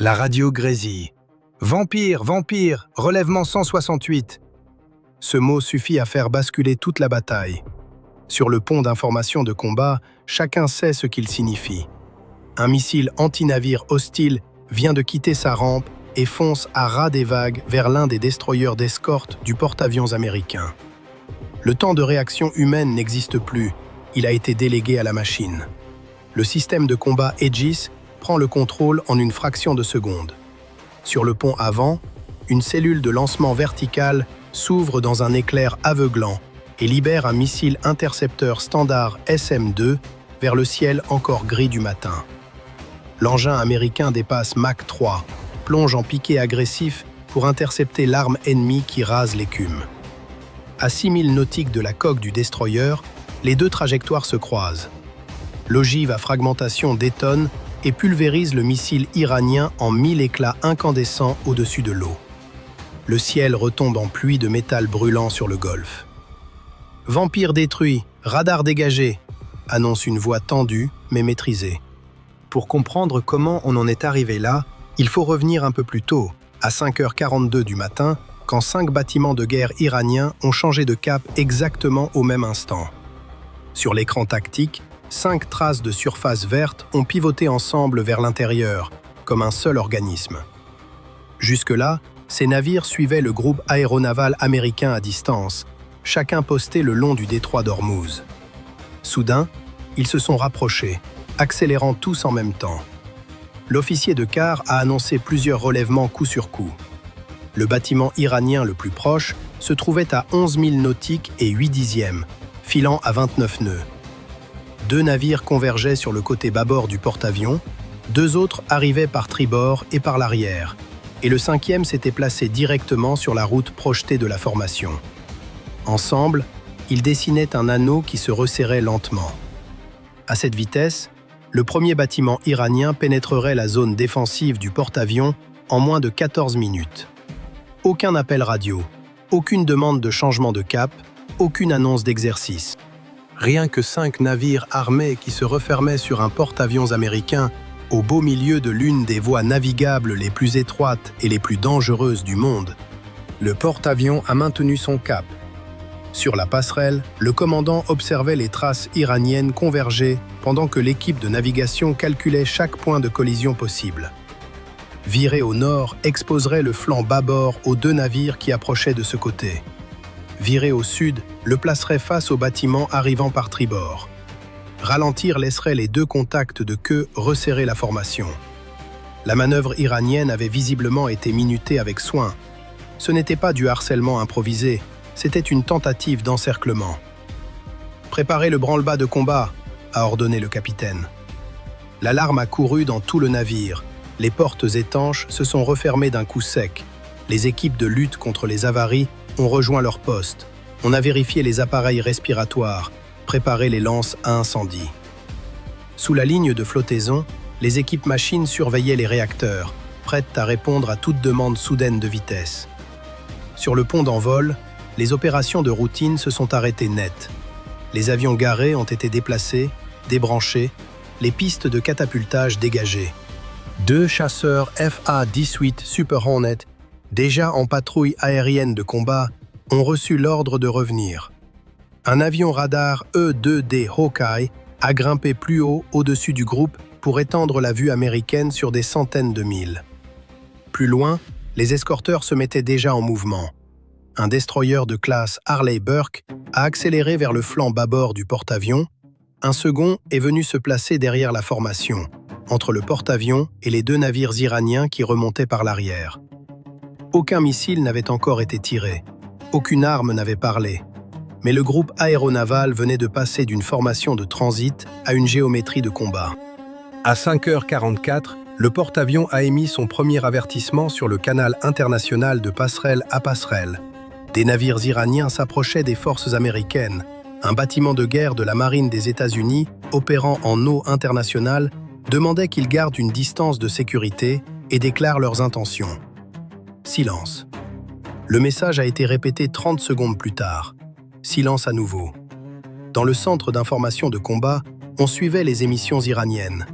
La radio grésille. Vampire, vampire, relèvement 168. Ce mot suffit à faire basculer toute la bataille. Sur le pont d'information de combat, chacun sait ce qu'il signifie. Un missile anti-navire hostile vient de quitter sa rampe et fonce à ras des vagues vers l'un des destroyers d'escorte du porte-avions américain. Le temps de réaction humaine n'existe plus, il a été délégué à la machine. Le système de combat Aegis prend le contrôle en une fraction de seconde. Sur le pont avant, une cellule de lancement verticale s'ouvre dans un éclair aveuglant et libère un missile intercepteur standard SM-2 vers le ciel encore gris du matin. L'engin américain dépasse Mach 3, plonge en piqué agressif pour intercepter l'arme ennemie qui rase l'écume. À 6000 nautiques de la coque du destroyer, les deux trajectoires se croisent. L'ogive à fragmentation détonne et pulvérise le missile iranien en 1000 éclats incandescents au-dessus de l'eau. Le ciel retombe en pluie de métal brûlant sur le golfe. « Vampire détruit, radar dégagé », annonce une voix tendue mais maîtrisée. Pour comprendre comment on en est arrivé là, il faut revenir un peu plus tôt, à 5h42 du matin, quand 5 bâtiments de guerre iraniens ont changé de cap exactement au même instant. Sur l'écran tactique, 5 traces de surface verte ont pivoté ensemble vers l'intérieur, comme un seul organisme. Jusque-là, ces navires suivaient le groupe aéronaval américain à distance, chacun posté le long du détroit d'Ormuz. Soudain, ils se sont rapprochés, accélérant tous en même temps. L'officier de quart a annoncé plusieurs relèvements coup sur coup. Le bâtiment iranien le plus proche se trouvait à 11 000 nautiques et 8 dixièmes, filant à 29 nœuds. 2 navires convergeaient sur le côté bâbord du porte-avions, 2 autres arrivaient par tribord et par l'arrière, et le 5e s'était placé directement sur la route projetée de la formation. Ensemble, ils dessinaient un anneau qui se resserrait lentement. À cette vitesse, le premier bâtiment iranien pénétrerait la zone défensive du porte-avions en moins de 14 minutes. Aucun appel radio, aucune demande de changement de cap, aucune annonce d'exercice. Rien que 5 navires armés qui se refermaient sur un porte-avions américain au beau milieu de l'une des voies navigables les plus étroites et les plus dangereuses du monde. Le porte-avions a maintenu son cap. Sur la passerelle, le commandant observait les traces iraniennes converger pendant que l'équipe de navigation calculait chaque point de collision possible. Virer au nord exposerait le flanc bâbord aux 2 navires qui approchaient de ce côté. Virer au sud le placerait face au bâtiment arrivant par tribord. Ralentir laisserait les 2 contacts de queue resserrer la formation. La manœuvre iranienne avait visiblement été minutée avec soin. Ce n'était pas du harcèlement improvisé, c'était une tentative d'encerclement. « Préparez le branle-bas de combat », a ordonné le capitaine. L'alarme a couru dans tout le navire. Les portes étanches se sont refermées d'un coup sec. Les équipes de lutte contre les avaries ont rejoint leur poste. On a vérifié les appareils respiratoires, préparé les lances à incendie. Sous la ligne de flottaison, les équipes machines surveillaient les réacteurs, prêtes à répondre à toute demande soudaine de vitesse. Sur le pont d'envol, les opérations de routine se sont arrêtées net. Les avions garés ont été déplacés, débranchés, les pistes de catapultage dégagées. 2 chasseurs FA-18 Super Hornet, déjà en patrouille aérienne de combat, ont reçu l'ordre de revenir. Un avion radar E-2D Hawkeye a grimpé plus haut au-dessus du groupe pour étendre la vue américaine sur des centaines de milles. Plus loin, les escorteurs se mettaient déjà en mouvement. Un destroyer de classe Harley Burke a accéléré vers le flanc bâbord du porte-avions. Un second est venu se placer derrière la formation, entre le porte-avions et les 2 navires iraniens qui remontaient par l'arrière. Aucun missile n'avait encore été tiré. Aucune arme n'avait parlé. Mais le groupe aéronaval venait de passer d'une formation de transit à une géométrie de combat. À 5h44, le porte-avions a émis son premier avertissement sur le canal international de passerelle à passerelle. Des navires iraniens s'approchaient des forces américaines. Un bâtiment de guerre de la marine des États-Unis, opérant en eau internationale, demandait qu'ils gardent une distance de sécurité et déclarent leurs intentions. Silence. Le message a été répété 30 secondes plus tard. Silence à nouveau. Dans le centre d'information de combat, on suivait les émissions iraniennes.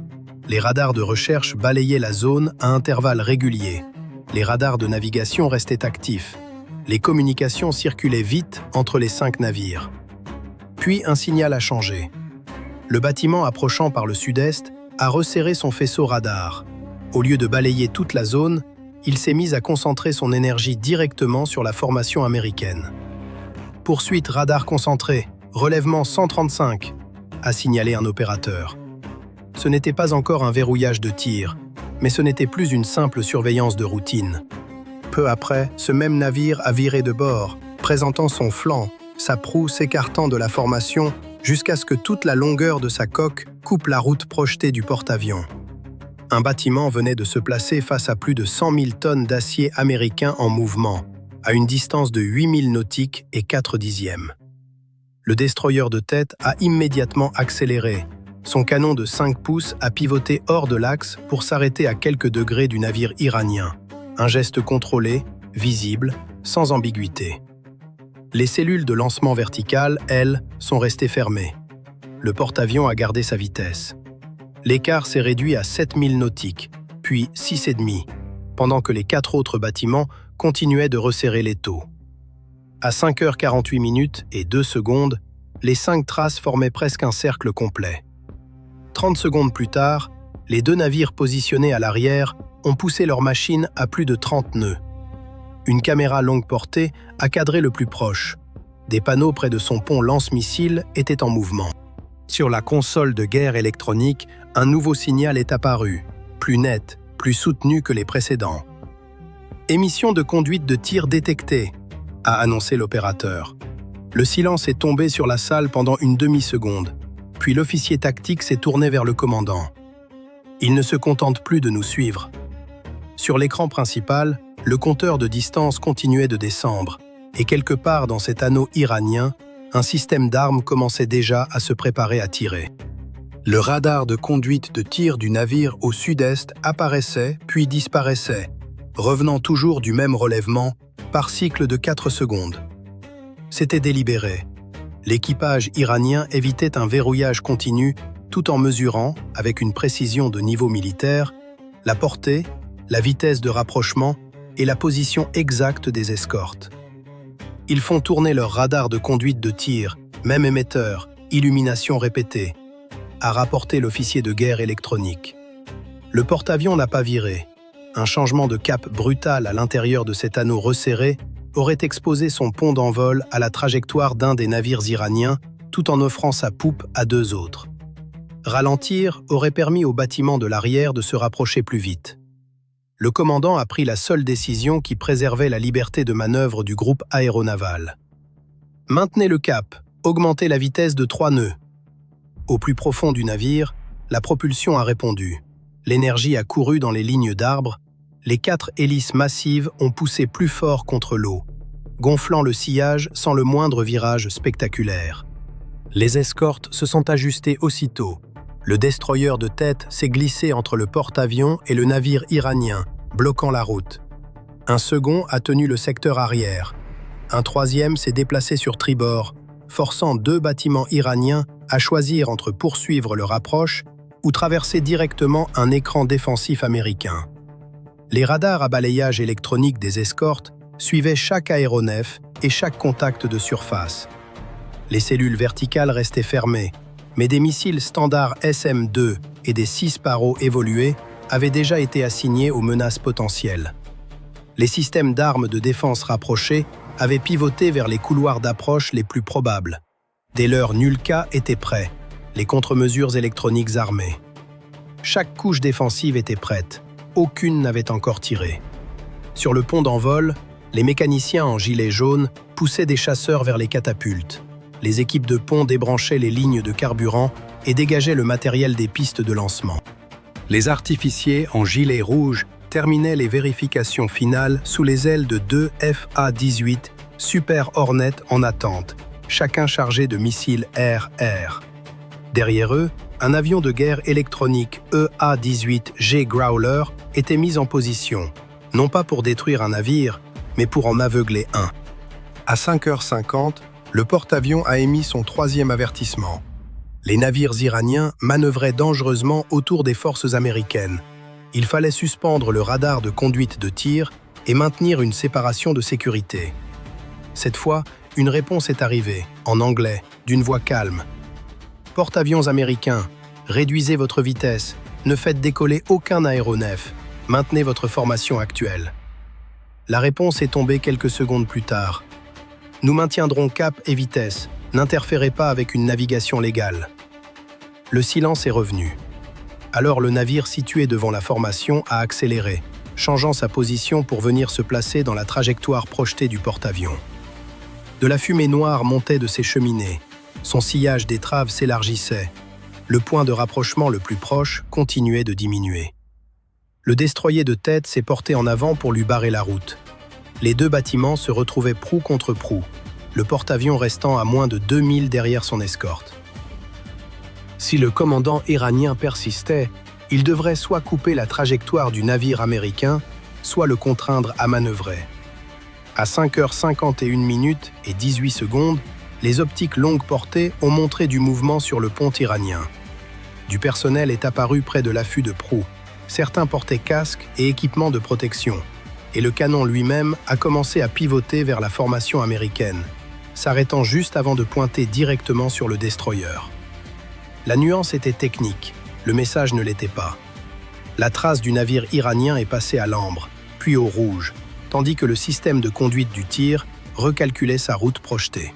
Les radars de recherche balayaient la zone à intervalles réguliers. Les radars de navigation restaient actifs. Les communications circulaient vite entre les 5 navires. Puis un signal a changé. Le bâtiment approchant par le sud-est a resserré son faisceau radar. Au lieu de balayer toute la zone, il s'est mis à concentrer son énergie directement sur la formation américaine. « Poursuite radar concentré, relèvement 135 », a signalé un opérateur. Ce n'était pas encore un verrouillage de tir, mais ce n'était plus une simple surveillance de routine. Peu après, ce même navire a viré de bord, présentant son flanc, sa proue s'écartant de la formation jusqu'à ce que toute la longueur de sa coque coupe la route projetée du porte-avions. Un bâtiment venait de se placer face à plus de 100 000 tonnes d'acier américain en mouvement, à une distance de 8 000 nautiques et 4 dixièmes. Le destroyer de tête a immédiatement accéléré. Son canon de 5 pouces a pivoté hors de l'axe pour s'arrêter à quelques degrés du navire iranien. Un geste contrôlé, visible, sans ambiguïté. Les cellules de lancement vertical, elles, sont restées fermées. Le porte-avions a gardé sa vitesse. L'écart s'est réduit à 7000 nautiques, puis 6,5, pendant que les 4 autres bâtiments continuaient de resserrer l'étau. À 5h48 et 2 secondes, les 5 traces formaient presque un cercle complet. 30 secondes plus tard, les 2 navires positionnés à l'arrière ont poussé leur machine à plus de 30 nœuds. Une caméra longue portée a cadré le plus proche. Des panneaux près de son pont lance-missiles étaient en mouvement. Sur la console de guerre électronique, un nouveau signal est apparu, plus net, plus soutenu que les précédents. « Émission de conduite de tir détectée », a annoncé l'opérateur. Le silence est tombé sur la salle pendant une demi-seconde, puis l'officier tactique s'est tourné vers le commandant. Il ne se contente plus de nous suivre. Sur l'écran principal, le compteur de distance continuait de descendre, et quelque part dans cet anneau iranien, un système d'armes commençait déjà à se préparer à tirer. Le radar de conduite de tir du navire au sud-est apparaissait puis disparaissait, revenant toujours du même relèvement par cycle de 4 secondes. C'était délibéré. L'équipage iranien évitait un verrouillage continu tout en mesurant, avec une précision de niveau militaire, la portée, la vitesse de rapprochement et la position exacte des escortes. Ils font tourner leur radar de conduite de tir, même émetteur, illumination répétée, a rapporté l'officier de guerre électronique. Le porte-avions n'a pas viré. Un changement de cap brutal à l'intérieur de cet anneau resserré aurait exposé son pont d'envol à la trajectoire d'un des navires iraniens, tout en offrant sa poupe à 2 autres. Ralentir aurait permis au bâtiment de l'arrière de se rapprocher plus vite. Le commandant a pris la seule décision qui préservait la liberté de manœuvre du groupe aéronaval. Maintenez le cap, augmentez la vitesse de 3 nœuds. Au plus profond du navire, la propulsion a répondu. L'énergie a couru dans les lignes d'arbres, les 4 hélices massives ont poussé plus fort contre l'eau, gonflant le sillage sans le moindre virage spectaculaire. Les escortes se sont ajustées aussitôt. Le destroyer de tête s'est glissé entre le porte-avions et le navire iranien, bloquant la route. Un second a tenu le secteur arrière. Un troisième s'est déplacé sur tribord, forçant 2 bâtiments iraniens à choisir entre poursuivre leur approche ou traverser directement un écran défensif américain. Les radars à balayage électronique des escortes suivaient chaque aéronef et chaque contact de surface. Les cellules verticales restaient fermées, mais des missiles standards SM-2 et des 6 Sparrow évolués avaient déjà été assignés aux menaces potentielles. Les systèmes d'armes de défense rapprochés avaient pivoté vers les couloirs d'approche les plus probables. Des leurres nul cas étaient prêts, les contre-mesures électroniques armées. Chaque couche défensive était prête, aucune n'avait encore tiré. Sur le pont d'envol, les mécaniciens en gilet jaune poussaient des chasseurs vers les catapultes. Les équipes de pont débranchaient les lignes de carburant et dégageaient le matériel des pistes de lancement. Les artificiers en gilet rouge terminaient les vérifications finales sous les ailes de 2 FA-18 Super Hornet en attente, chacun chargé de missiles air-air. Derrière eux, un avion de guerre électronique EA-18G Growler était mis en position, non pas pour détruire un navire, mais pour en aveugler un. À 5h50, le porte-avions a émis son 3e avertissement. Les navires iraniens manœuvraient dangereusement autour des forces américaines. Il fallait suspendre le radar de conduite de tir et maintenir une séparation de sécurité. Cette fois, une réponse est arrivée, en anglais, d'une voix calme. « Porte-avions américains, réduisez votre vitesse, ne faites décoller aucun aéronef, maintenez votre formation actuelle. » La réponse est tombée quelques secondes plus tard. « Nous maintiendrons cap et vitesse, n'interférez pas avec une navigation légale. » Le silence est revenu. Alors le navire situé devant la formation a accéléré, changeant sa position pour venir se placer dans la trajectoire projetée du porte-avions. De la fumée noire montait de ses cheminées. Son sillage d'étrave s'élargissait. Le point de rapprochement le plus proche continuait de diminuer. Le destroyer de tête s'est porté en avant pour lui barrer la route. Les deux bâtiments se retrouvaient proue contre proue, le porte-avions restant à moins de 2000 derrière son escorte. Si le commandant iranien persistait, il devrait soit couper la trajectoire du navire américain, soit le contraindre à manœuvrer. À 5h51 et 18 secondes, les optiques longue portée ont montré du mouvement sur le pont iranien. Du personnel est apparu près de l'affût de proue. Certains portaient casques et équipements de protection, et le canon lui-même a commencé à pivoter vers la formation américaine, s'arrêtant juste avant de pointer directement sur le destroyer. La nuance était technique, le message ne l'était pas. La trace du navire iranien est passée à l'ambre, puis au rouge, tandis que le système de conduite du tir recalculait sa route projetée.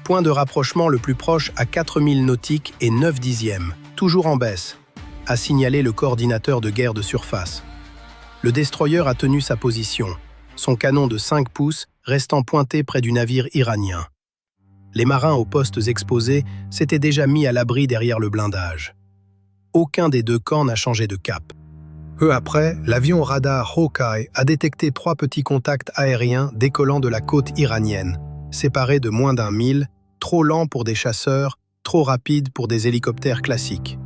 Point de rapprochement le plus proche à 4000 nautiques et 9 dixièmes, toujours en baisse, a signalé le coordinateur de guerre de surface. Le destroyer a tenu sa position, son canon de 5 pouces restant pointé près du navire iranien. Les marins aux postes exposés s'étaient déjà mis à l'abri derrière le blindage. Aucun des deux camps n'a changé de cap. Peu après, l'avion radar Hawkeye a détecté 3 petits contacts aériens décollant de la côte iranienne, séparés de moins d'1 mille, trop lents pour des chasseurs, trop rapides pour des hélicoptères classiques.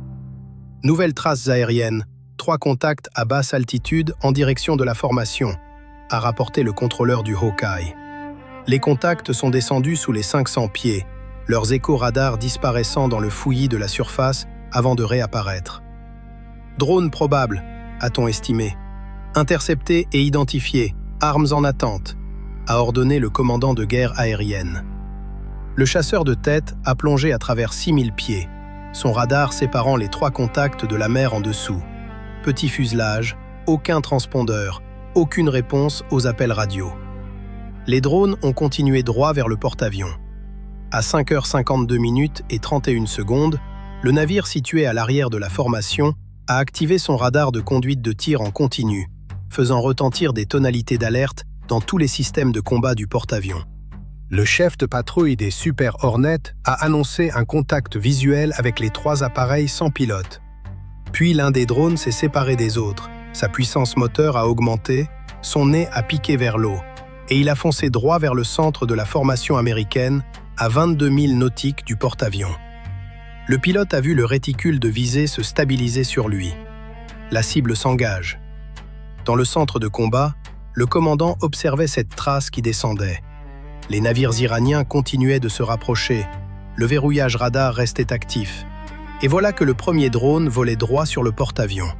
Nouvelles traces aériennes, 3 contacts à basse altitude en direction de la formation, a rapporté le contrôleur du Hawkeye. Les contacts sont descendus sous les 500 pieds, leurs échos-radars disparaissant dans le fouillis de la surface avant de réapparaître. Drone probable, a-t-on estimé. Intercepté et identifié, armes en attente, a ordonné le commandant de guerre aérienne. Le chasseur de tête a plongé à travers 6000 pieds, son radar séparant les 3 contacts de la mer en dessous. Petit fuselage, aucun transpondeur, aucune réponse aux appels radio. Les drones ont continué droit vers le porte-avions. À 5h52 et 31 secondes, le navire situé à l'arrière de la formation a activé son radar de conduite de tir en continu, faisant retentir des tonalités d'alerte dans tous les systèmes de combat du porte-avions. Le chef de patrouille des Super Hornets a annoncé un contact visuel avec les 3 appareils sans pilote. Puis l'un des drones s'est séparé des autres, sa puissance moteur a augmenté, son nez a piqué vers l'eau, et il a foncé droit vers le centre de la formation américaine, à 22 000 nautiques du porte-avions. Le pilote a vu le réticule de visée se stabiliser sur lui. La cible s'engage. Dans le centre de combat, le commandant observait cette trace qui descendait. Les navires iraniens continuaient de se rapprocher. Le verrouillage radar restait actif. Et voilà que le premier drone volait droit sur le porte-avions.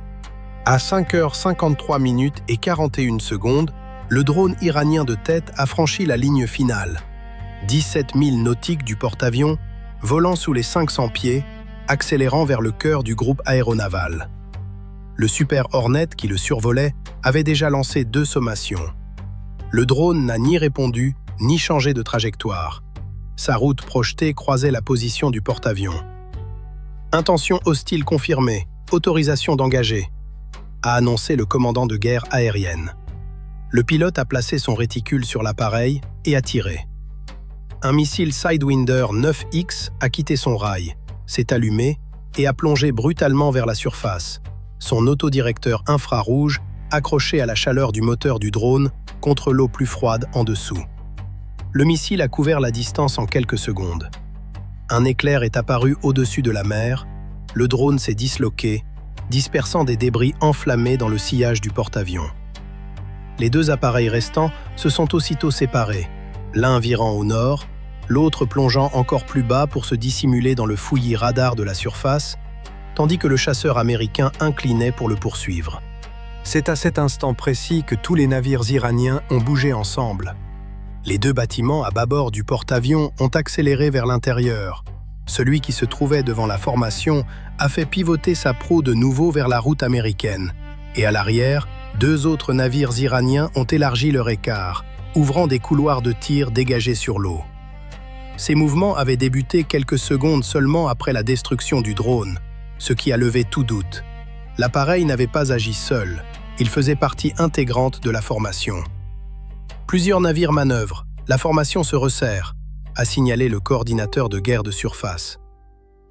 À 5h53 et 41 secondes, le drone iranien de tête a franchi la ligne finale. 17 000 nautiques du porte-avions, volant sous les 500 pieds, accélérant vers le cœur du groupe aéronaval. Le Super Hornet qui le survolait avait déjà lancé 2 sommations. Le drone n'a ni répondu, ni changé de trajectoire. Sa route projetée croisait la position du porte-avions. Intention hostile confirmée, autorisation d'engager, a annoncé le commandant de guerre aérienne. Le pilote a placé son réticule sur l'appareil et a tiré. Un missile Sidewinder 9X a quitté son rail, s'est allumé et a plongé brutalement vers la surface, son autodirecteur infrarouge accroché à la chaleur du moteur du drone contre l'eau plus froide en dessous. Le missile a couvert la distance en quelques secondes. Un éclair est apparu au-dessus de la mer, le drone s'est disloqué, dispersant des débris enflammés dans le sillage du porte-avions. Les 2 appareils restants se sont aussitôt séparés, l'un virant au nord, l'autre plongeant encore plus bas pour se dissimuler dans le fouillis radar de la surface, tandis que le chasseur américain inclinait pour le poursuivre. C'est à cet instant précis que tous les navires iraniens ont bougé ensemble. Les deux bâtiments à bâbord du porte-avions ont accéléré vers l'intérieur. Celui qui se trouvait devant la formation a fait pivoter sa proue de nouveau vers la route américaine. Et à l'arrière, deux autres navires iraniens ont élargi leur écart, ouvrant des couloirs de tir dégagés sur l'eau. Ces mouvements avaient débuté quelques secondes seulement après la destruction du drone, ce qui a levé tout doute. L'appareil n'avait pas agi seul, il faisait partie intégrante de la formation. Plusieurs navires manœuvrent, la formation se resserre, a signalé le coordinateur de guerre de surface.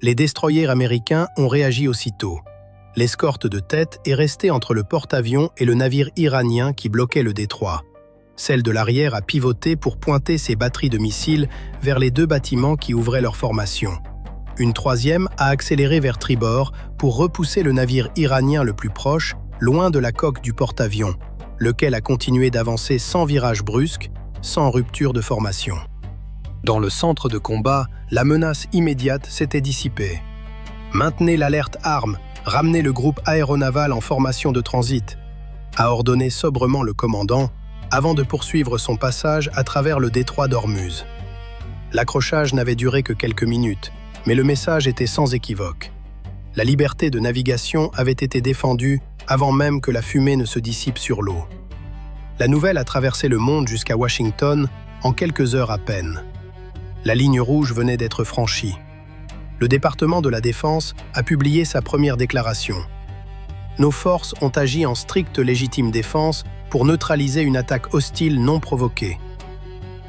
Les destroyers américains ont réagi aussitôt. L'escorte de tête est restée entre le porte-avions et le navire iranien qui bloquait le détroit. Celle de l'arrière a pivoté pour pointer ses batteries de missiles vers les deux bâtiments qui ouvraient leur formation. Une troisième a accéléré vers tribord pour repousser le navire iranien le plus proche, loin de la coque du porte-avions, lequel a continué d'avancer sans virage brusque, sans rupture de formation. Dans le centre de combat, la menace immédiate s'était dissipée. Maintenez l'alerte armes, ramenez le groupe aéronaval en formation de transit, a ordonné sobrement le commandant avant de poursuivre son passage à travers le détroit d'Ormuz. L'accrochage n'avait duré que quelques minutes, mais le message était sans équivoque. La liberté de navigation avait été défendue avant même que la fumée ne se dissipe sur l'eau. La nouvelle a traversé le monde jusqu'à Washington en quelques heures à peine. La ligne rouge venait d'être franchie. Le département de la Défense a publié sa première déclaration. Nos forces ont agi en stricte légitime défense pour neutraliser une attaque hostile non provoquée.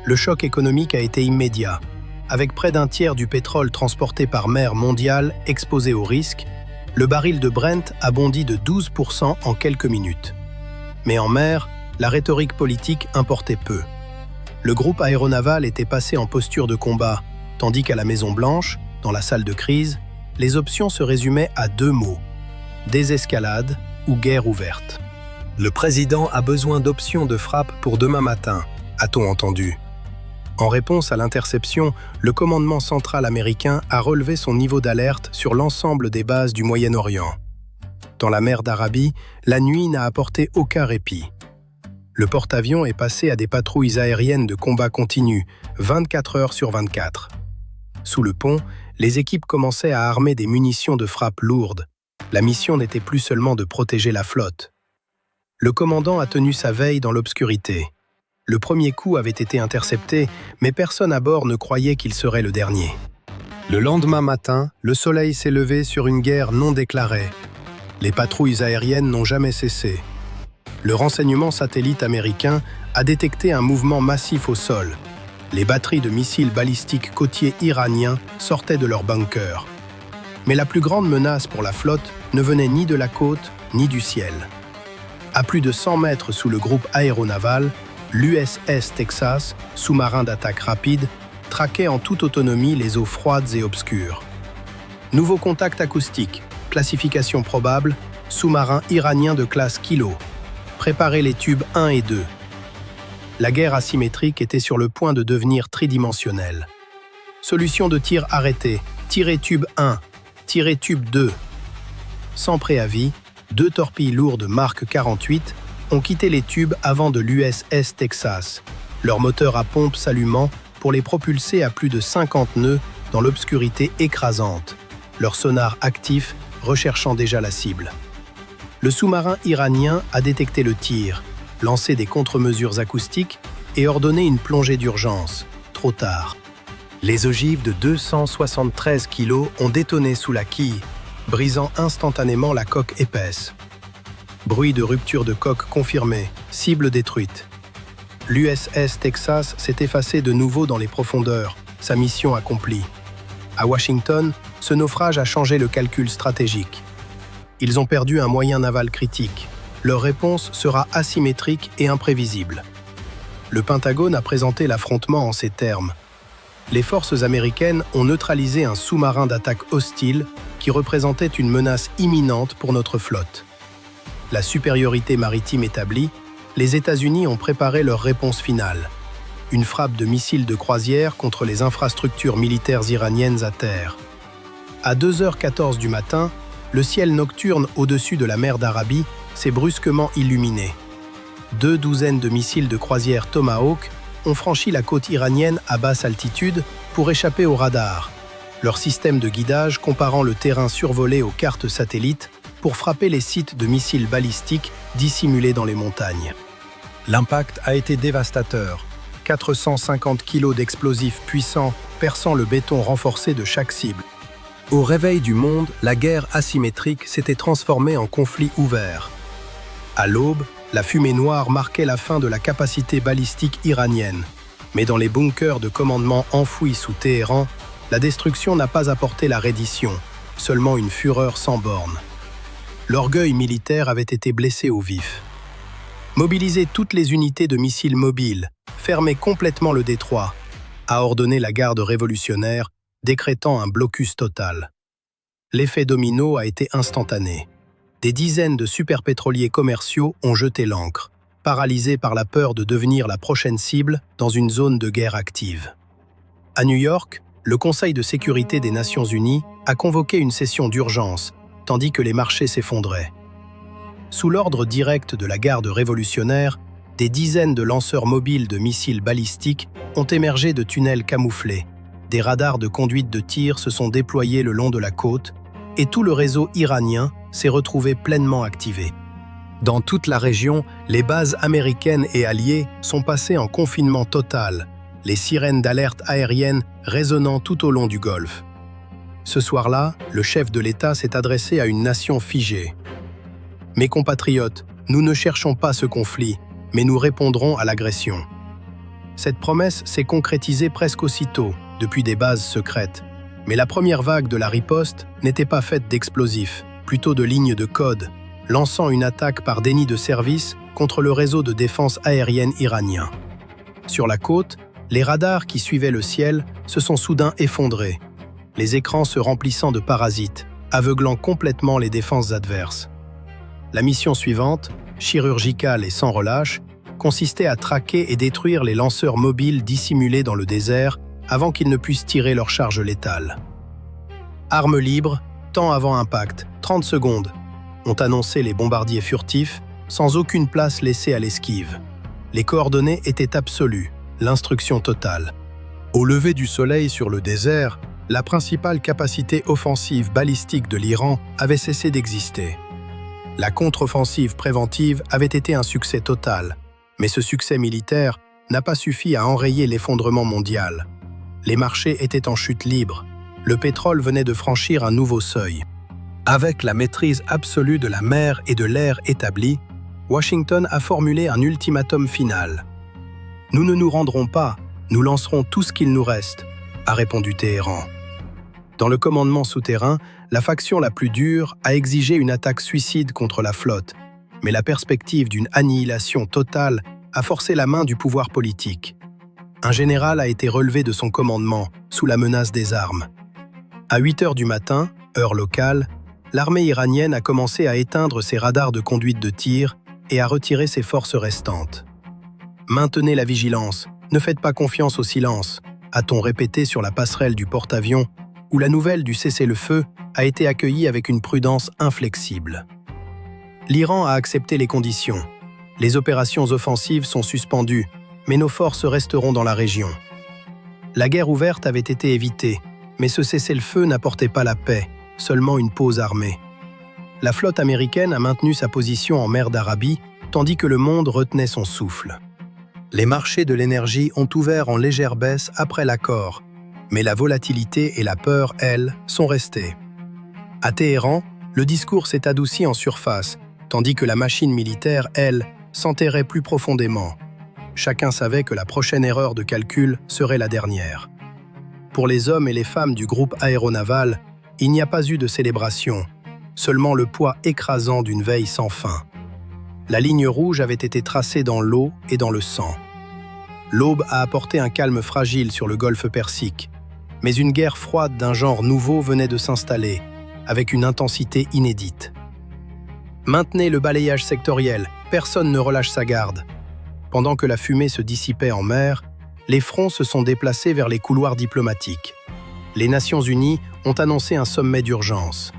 Le choc économique a été immédiat, avec près d'un tiers du pétrole transporté par mer mondial exposé au risque. Le baril de Brent a bondi de 12% en quelques minutes. Mais en mer, la rhétorique politique importait peu. Le groupe aéronaval était passé en posture de combat, tandis qu'à la Maison-Blanche, dans la salle de crise, les options se résumaient à deux mots: désescalade ou guerre ouverte. Le président a besoin d'options de frappe pour demain matin, a-t-on entendu. En réponse à l'interception, le commandement central américain a relevé son niveau d'alerte sur l'ensemble des bases du Moyen-Orient. Dans la mer d'Arabie, la nuit n'a apporté aucun répit. Le porte-avions est passé à des patrouilles aériennes de combat continu, 24 heures sur 24. Sous le pont, les équipes commençaient à armer des munitions de frappe lourdes. La mission n'était plus seulement de protéger la flotte. Le commandant a tenu sa veille dans l'obscurité. Le premier coup avait été intercepté, mais personne à bord ne croyait qu'il serait le dernier. Le lendemain matin, le soleil s'est levé sur une guerre non déclarée. Les patrouilles aériennes n'ont jamais cessé. Le renseignement satellite américain a détecté un mouvement massif au sol. Les batteries de missiles balistiques côtiers iraniens sortaient de leurs bunkers. Mais la plus grande menace pour la flotte ne venait ni de la côte ni du ciel. À plus de 100 mètres sous le groupe aéronaval, l'USS Texas, sous-marin d'attaque rapide, traquait en toute autonomie les eaux froides et obscures. Nouveau contact acoustique, classification probable, sous-marin iranien de classe Kilo. Préparez les tubes 1 et 2. La guerre asymétrique était sur le point de devenir tridimensionnelle. Solution de tir arrêtée, tirez tube 1, tirez tube 2. Sans préavis, 2 torpilles lourdes Mark 48 ont quitté les tubes avant de l'USS Texas, leur moteur à pompe s'allumant pour les propulser à plus de 50 nœuds dans l'obscurité écrasante, leur sonar actif recherchant déjà la cible. Le sous-marin iranien a détecté le tir, lancé des contre-mesures acoustiques et ordonné une plongée d'urgence. Trop tard. Les ogives de 273 kg ont détonné sous la quille, brisant instantanément la coque épaisse. Bruit de rupture de coque confirmé, cible détruite. L'USS Texas s'est effacé de nouveau dans les profondeurs, sa mission accomplie. À Washington, ce naufrage a changé le calcul stratégique. Ils ont perdu un moyen naval critique. Leur réponse sera asymétrique et imprévisible. Le Pentagone a présenté l'affrontement en ces termes. Les forces américaines ont neutralisé un sous-marin d'attaque hostile qui représentait une menace imminente pour notre flotte. La supériorité maritime établie, les États-Unis ont préparé leur réponse finale. une frappe de missiles de croisière contre les infrastructures militaires iraniennes à terre. À 2h14 du matin, le ciel nocturne au-dessus de la mer d'Arabie s'est brusquement illuminé. 2 douzaines de missiles de croisière Tomahawk ont franchi la côte iranienne à basse altitude pour échapper aux radars, leur système de guidage comparant le terrain survolé aux cartes satellites pour frapper les sites de missiles balistiques dissimulés dans les montagnes. L'impact a été dévastateur. 450 kg d'explosifs puissants perçant le béton renforcé de chaque cible. Au réveil du monde, la guerre asymétrique s'était transformée en conflit ouvert. À l'aube, la fumée noire marquait la fin de la capacité balistique iranienne. Mais dans les bunkers de commandement enfouis sous Téhéran, la destruction n'a pas apporté la reddition, seulement une fureur sans borne. L'orgueil militaire avait été blessé au vif. Mobiliser toutes les unités de missiles mobiles, fermer complètement le détroit, a ordonné la garde révolutionnaire, décrétant un blocus total. L'effet domino a été instantané. Des dizaines de superpétroliers commerciaux ont jeté l'ancre, paralysés par la peur de devenir la prochaine cible dans une zone de guerre active. À New York, le Conseil de sécurité des Nations Unies a convoqué une session d'urgence, tandis que les marchés s'effondraient. Sous l'ordre direct de la garde révolutionnaire, des dizaines de lanceurs mobiles de missiles balistiques ont émergé de tunnels camouflés. Des radars de conduite de tir se sont déployés le long de la côte et tout le réseau iranien s'est retrouvé pleinement activé. Dans toute la région, les bases américaines et alliées sont passées en confinement total, les sirènes d'alerte aérienne résonnant tout au long du Golfe. Ce soir-là, le chef de l'État s'est adressé à une nation figée. « Mes compatriotes, nous ne cherchons pas ce conflit, mais nous répondrons à l'agression. » Cette promesse s'est concrétisée presque aussitôt, depuis des bases secrètes. Mais la première vague de la riposte n'était pas faite d'explosifs, plutôt de lignes de code, lançant une attaque par déni de service contre le réseau de défense aérienne iranien. Sur la côte, les radars qui suivaient le ciel se sont soudain effondrés, les écrans se remplissant de parasites, aveuglant complètement les défenses adverses. La mission suivante, chirurgicale et sans relâche, consistait à traquer et détruire les lanceurs mobiles dissimulés dans le désert avant qu'ils ne puissent tirer leur charge létale. Armes libres, temps avant impact, 30 secondes, ont annoncé les bombardiers furtifs, sans aucune place laissée à l'esquive. Les coordonnées étaient absolues, l'instruction totale. Au lever du soleil sur le désert, la principale capacité offensive balistique de l'Iran avait cessé d'exister. La contre-offensive préventive avait été un succès total, mais ce succès militaire n'a pas suffi à enrayer l'effondrement mondial. Les marchés étaient en chute libre. Le pétrole venait de franchir un nouveau seuil. Avec la maîtrise absolue de la mer et de l'air établie, Washington a formulé un ultimatum final. « Nous ne nous rendrons pas, nous lancerons tout ce qu'il nous reste », a répondu Téhéran. Dans le commandement souterrain, la faction la plus dure a exigé une attaque suicide contre la flotte, mais la perspective d'une annihilation totale a forcé la main du pouvoir politique. Un général a été relevé de son commandement, sous la menace des armes. À 8h du matin, heure locale, l'armée iranienne a commencé à éteindre ses radars de conduite de tir et à retirer ses forces restantes. « Maintenez la vigilance, ne faites pas confiance au silence », a-t-on répété sur la passerelle du porte-avions, où la nouvelle du cessez-le-feu a été accueillie avec une prudence inflexible. L'Iran a accepté les conditions. Les opérations offensives sont suspendues, mais nos forces resteront dans la région. La guerre ouverte avait été évitée, mais ce cessez-le-feu n'apportait pas la paix, seulement une pause armée. La flotte américaine a maintenu sa position en mer d'Arabie, tandis que le monde retenait son souffle. Les marchés de l'énergie ont ouvert en légère baisse après l'accord, mais la volatilité et la peur, elles, sont restées. À Téhéran, le discours s'est adouci en surface, tandis que la machine militaire, elle, s'enterrait plus profondément. Chacun savait que la prochaine erreur de calcul serait la dernière. Pour les hommes et les femmes du groupe aéronaval, il n'y a pas eu de célébration, seulement le poids écrasant d'une veille sans fin. La ligne rouge avait été tracée dans l'eau et dans le sang. L'aube a apporté un calme fragile sur le golfe Persique, mais une guerre froide d'un genre nouveau venait de s'installer, avec une intensité inédite. Maintenez le balayage sectoriel, personne ne relâche sa garde. Pendant que la fumée se dissipait en mer, les fronts se sont déplacés vers les couloirs diplomatiques. Les Nations Unies ont annoncé un sommet d'urgence.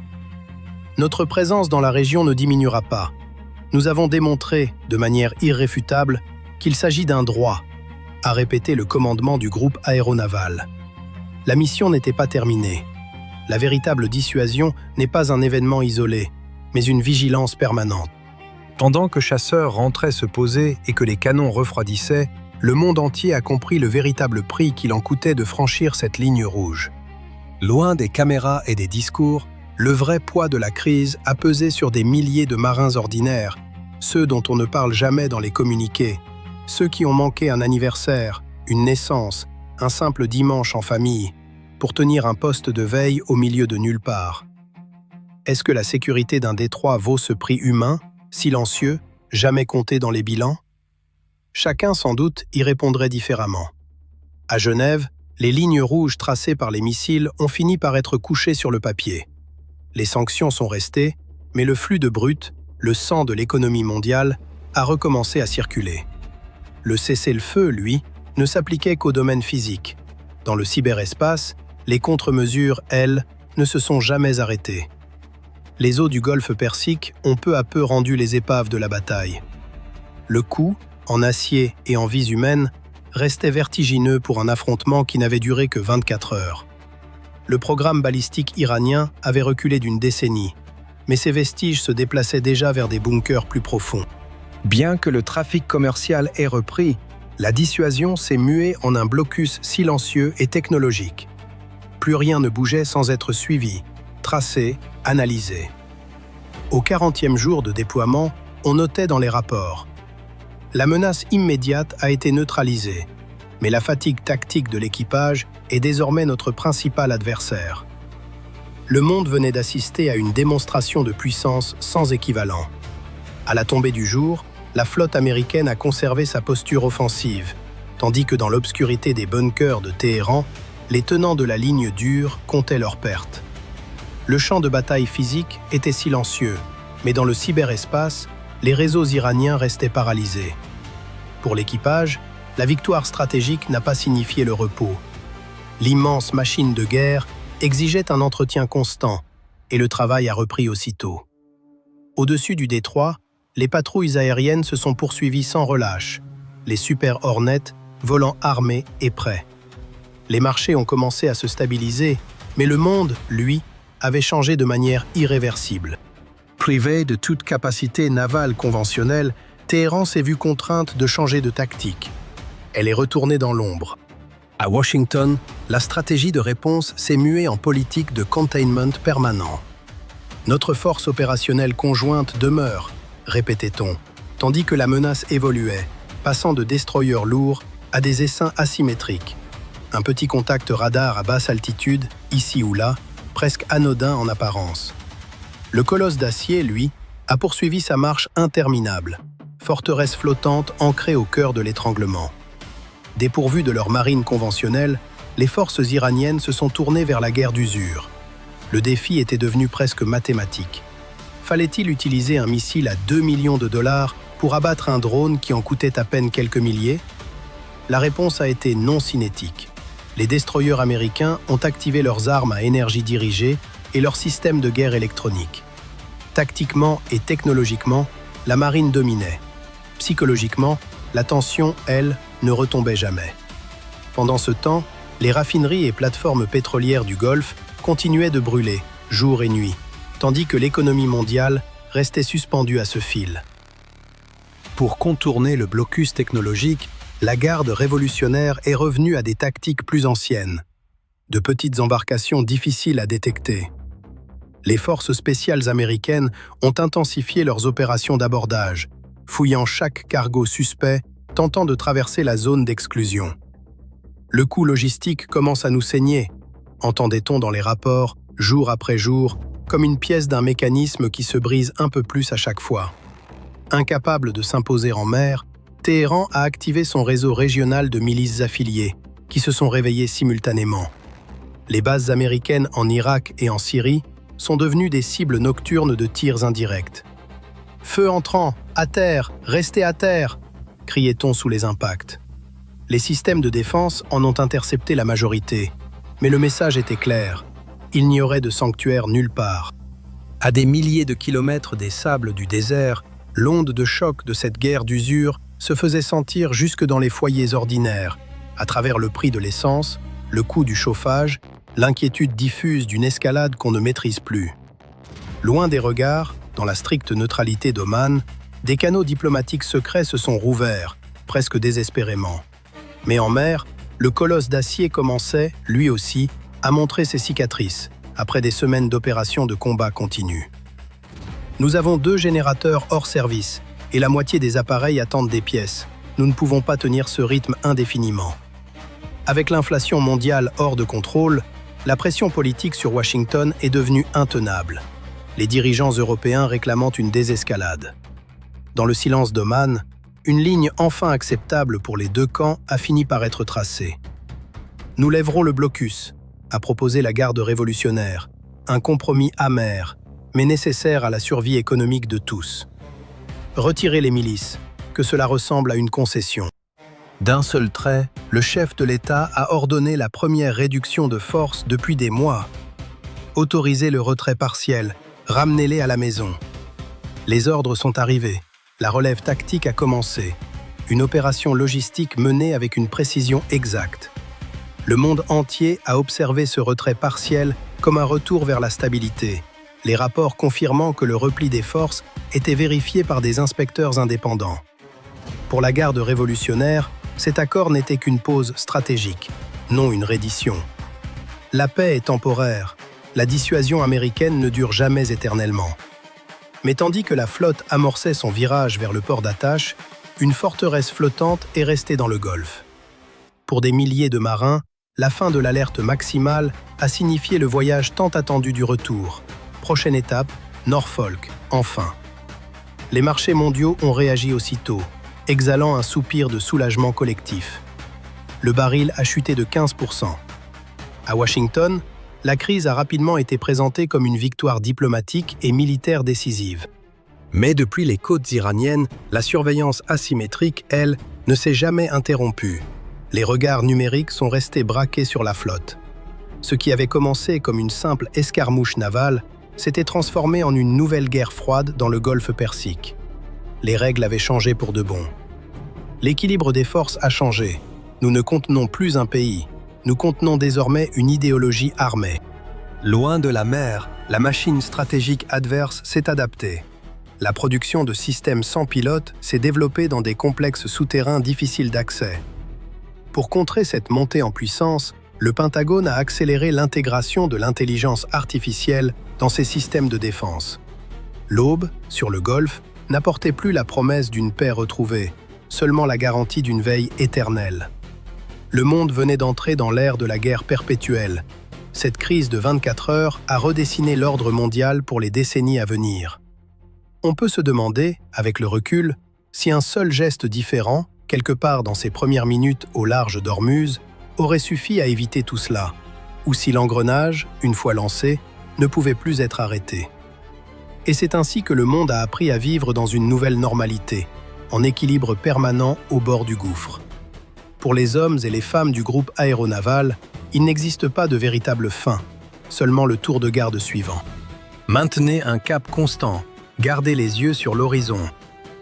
Notre présence dans la région ne diminuera pas. Nous avons démontré, de manière irréfutable, qu'il s'agit d'un droit, a répété le commandement du groupe aéronaval. La mission n'était pas terminée. La véritable dissuasion n'est pas un événement isolé, mais une vigilance permanente. Pendant que Chasseur rentrait se poser et que les canons refroidissaient, le monde entier a compris le véritable prix qu'il en coûtait de franchir cette ligne rouge. Loin des caméras et des discours, le vrai poids de la crise a pesé sur des milliers de marins ordinaires, ceux dont on ne parle jamais dans les communiqués, ceux qui ont manqué un anniversaire, une naissance, un simple dimanche en famille, pour tenir un poste de veille au milieu de nulle part. Est-ce que la sécurité d'un détroit vaut ce prix humain, silencieux, jamais compté dans les bilans? Chacun, sans doute, y répondrait différemment. À Genève, les lignes rouges tracées par les missiles ont fini par être couchées sur le papier. Les sanctions sont restées, mais le flux de brut, le sang de l'économie mondiale, a recommencé à circuler. Le cessez-le-feu, lui, ne s'appliquait qu'au domaine physique. Dans le cyberespace, les contre-mesures, elles, ne se sont jamais arrêtées. Les eaux du golfe Persique ont peu à peu rendu les épaves de la bataille. Le coût, en acier et en vies humaines, restait vertigineux pour un affrontement qui n'avait duré que 24 heures. Le programme balistique iranien avait reculé d'une décennie, mais ses vestiges se déplaçaient déjà vers des bunkers plus profonds. Bien que le trafic commercial ait repris, la dissuasion s'est muée en un blocus silencieux et technologique. Plus rien ne bougeait sans être suivi, tracé, analysé. Au 40e jour de déploiement, on notait dans les rapports: la menace immédiate a été neutralisée, mais la fatigue tactique de l'équipage est désormais notre principal adversaire. Le monde venait d'assister à une démonstration de puissance sans équivalent. À la tombée du jour, la flotte américaine a conservé sa posture offensive, tandis que dans l'obscurité des bunkers de Téhéran, les tenants de la ligne dure comptaient leurs pertes. Le champ de bataille physique était silencieux, mais dans le cyberespace, les réseaux iraniens restaient paralysés. Pour l'équipage, la victoire stratégique n'a pas signifié le repos. L'immense machine de guerre exigeait un entretien constant, et le travail a repris aussitôt. Au-dessus du détroit, les patrouilles aériennes se sont poursuivies sans relâche, les Super Hornets volant armés et prêts. Les marchés ont commencé à se stabiliser, mais le monde, lui, avait changé de manière irréversible. Privée de toute capacité navale conventionnelle, Téhéran s'est vue contrainte de changer de tactique. Elle est retournée dans l'ombre. À Washington, la stratégie de réponse s'est muée en politique de containment permanent. Notre force opérationnelle conjointe demeure, répétait-on, tandis que la menace évoluait, passant de destroyers lourds à des essaims asymétriques. Un petit contact radar à basse altitude, ici ou là, presque anodin en apparence. Le colosse d'acier, lui, a poursuivi sa marche interminable, forteresse flottante ancrée au cœur de l'étranglement. Dépourvues de leur marine conventionnelle, les forces iraniennes se sont tournées vers la guerre d'usure. Le défi était devenu presque mathématique. Fallait-il utiliser un missile à 2 millions de dollars pour abattre un drone qui en coûtait à peine quelques milliers? La réponse a été non cinétique. Les destroyers américains ont activé leurs armes à énergie dirigée et leur système de guerre électronique. Tactiquement et technologiquement, la marine dominait. Psychologiquement, la tension, elle, ne retombait jamais. Pendant ce temps, les raffineries et plateformes pétrolières du Golfe continuaient de brûler, jour et nuit, tandis que l'économie mondiale restait suspendue à ce fil. Pour contourner le blocus technologique, la garde révolutionnaire est revenue à des tactiques plus anciennes, de petites embarcations difficiles à détecter. Les forces spéciales américaines ont intensifié leurs opérations d'abordage, fouillant chaque cargo suspect, tentant de traverser la zone d'exclusion. Le coût logistique commence à nous saigner, entendait-on dans les rapports, jour après jour, comme une pièce d'un mécanisme qui se brise un peu plus à chaque fois. Incapable de s'imposer en mer, Téhéran a activé son réseau régional de milices affiliées, qui se sont réveillées simultanément. Les bases américaines en Irak et en Syrie sont devenues des cibles nocturnes de tirs indirects. « Feu entrant, à terre, restez à terre !» criait-on sous les impacts. Les systèmes de défense en ont intercepté la majorité, mais le message était clair. Il n'y aurait de sanctuaire nulle part. À des milliers de kilomètres des sables du désert, l'onde de choc de cette guerre d'usure se faisait sentir jusque dans les foyers ordinaires, à travers le prix de l'essence, le coût du chauffage, l'inquiétude diffuse d'une escalade qu'on ne maîtrise plus. Loin des regards, dans la stricte neutralité d'Oman, des canaux diplomatiques secrets se sont rouverts, presque désespérément. Mais en mer, le colosse d'acier commençait, lui aussi, à montrer ses cicatrices, après des semaines d'opérations de combat continus. Nous avons 2 générateurs hors service, et la moitié des appareils attendent des pièces. Nous ne pouvons pas tenir ce rythme indéfiniment. Avec l'inflation mondiale hors de contrôle, la pression politique sur Washington est devenue intenable, les dirigeants européens réclamant une désescalade. Dans le silence d'Oman, une ligne enfin acceptable pour les 2 camps a fini par être tracée. Nous lèverons le blocus, a proposé la garde révolutionnaire, un compromis amer, mais nécessaire à la survie économique de tous. Retirer les milices, que cela ressemble à une concession. D'un seul trait, le chef de l'État a ordonné la première réduction de force depuis des mois. Autorisez le retrait partiel, ramenez-les à la maison. Les ordres sont arrivés, la relève tactique a commencé. Une opération logistique menée avec une précision exacte. Le monde entier a observé ce retrait partiel comme un retour vers la stabilité, les rapports confirmant que le repli des forces était vérifié par des inspecteurs indépendants. Pour la garde révolutionnaire, cet accord n'était qu'une pause stratégique, non une reddition. La paix est temporaire, la dissuasion américaine ne dure jamais éternellement. Mais tandis que la flotte amorçait son virage vers le port d'attache, une forteresse flottante est restée dans le Golfe. Pour des milliers de marins, la fin de l'alerte maximale a signifié le voyage tant attendu du retour. Prochaine étape, Norfolk, enfin. Les marchés mondiaux ont réagi aussitôt, exhalant un soupir de soulagement collectif. Le baril a chuté de 15%. À Washington, la crise a rapidement été présentée comme une victoire diplomatique et militaire décisive. Mais depuis les côtes iraniennes, la surveillance asymétrique, elle, ne s'est jamais interrompue. Les regards numériques sont restés braqués sur la flotte. Ce qui avait commencé comme une simple escarmouche navale s'était transformé en une nouvelle guerre froide dans le Golfe Persique. Les règles avaient changé pour de bon. L'équilibre des forces a changé. Nous ne contenons plus un pays. Nous contenons désormais une idéologie armée. Loin de la mer, la machine stratégique adverse s'est adaptée. La production de systèmes sans pilote s'est développée dans des complexes souterrains difficiles d'accès. Pour contrer cette montée en puissance, le Pentagone a accéléré l'intégration de l'intelligence artificielle dans ses systèmes de défense. L'aube, sur le Golfe, n'apportait plus la promesse d'une paix retrouvée, seulement la garantie d'une veille éternelle. Le monde venait d'entrer dans l'ère de la guerre perpétuelle. Cette crise de 24 heures a redessiné l'ordre mondial pour les décennies à venir. On peut se demander, avec le recul, si un seul geste différent, quelque part dans ses premières minutes au large d'Ormuz, aurait suffi à éviter tout cela, ou si l'engrenage, une fois lancé, ne pouvait plus être arrêté. Et c'est ainsi que le monde a appris à vivre dans une nouvelle normalité, en équilibre permanent au bord du gouffre. Pour les hommes et les femmes du groupe aéronaval, il n'existe pas de véritable fin, seulement le tour de garde suivant. Maintenez un cap constant, gardez les yeux sur l'horizon.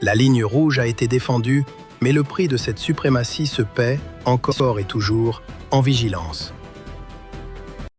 La ligne rouge a été défendue, mais le prix de cette suprématie se paie, encore et toujours, en vigilance.